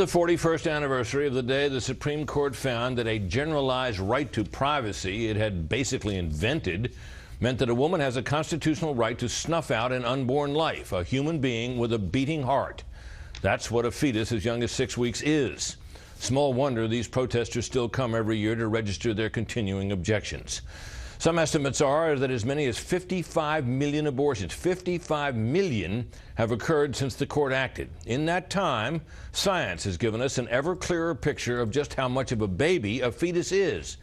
the 41st anniversary of the day the Supreme Court found that a generalized right to privacy it had basically invented meant that a woman has a constitutional right to snuff out an unborn life, a human being with a beating heart. That's what a fetus as young as 6 weeks is. Small wonder these protesters still come every year to register their continuing objections. Some estimates are that as many as 55 million abortions, 55 million, have occurred since the court acted. In that time, science has given us an ever clearer picture of just how much of a baby a fetus is.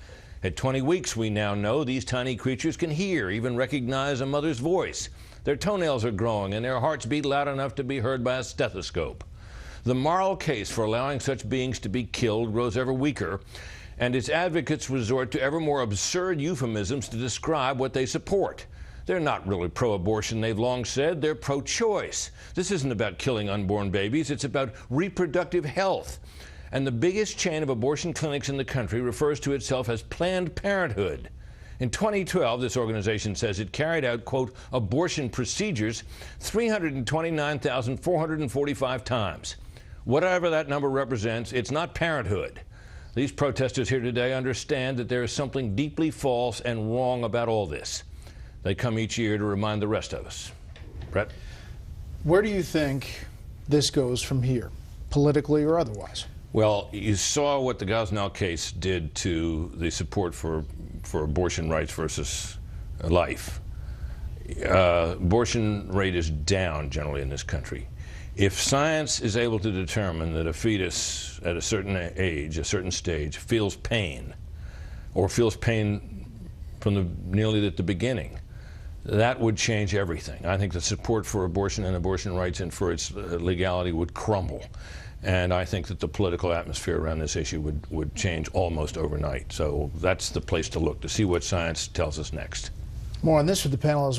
At 20 weeks, we now know these tiny creatures can hear, even recognize a mother's voice. Their toenails are growing and their hearts beat loud enough to be heard by a stethoscope. The moral case for allowing such beings to be killed grows ever weaker, and its advocates resort to ever more absurd euphemisms to describe what they support. They're not really pro-abortion, they've long said. They're pro-choice. This isn't about killing unborn babies. It's about reproductive health. And the biggest chain of abortion clinics in the country refers to itself as Planned Parenthood. In 2012, this organization says it carried out, quote, abortion procedures 329,445 times. Whatever that number represents, it's not parenthood. These protesters here today understand that there is something deeply false and wrong about all this. They come each year to remind the rest of us. Brett? Where do you think this goes from here, politically or otherwise? Well, you saw what the Gosnell case did to the support for abortion rights versus life. Abortion rate is down generally in this country. If science is able to determine that a fetus at a certain age, a certain stage, feels pain, or feels pain from nearly at the beginning, that would change everything. I think the support for abortion and abortion rights and for its legality would crumble. And I think that the political atmosphere around this issue would change almost overnight. So that's the place to look, to see what science tells us next. More on this with the panel as well.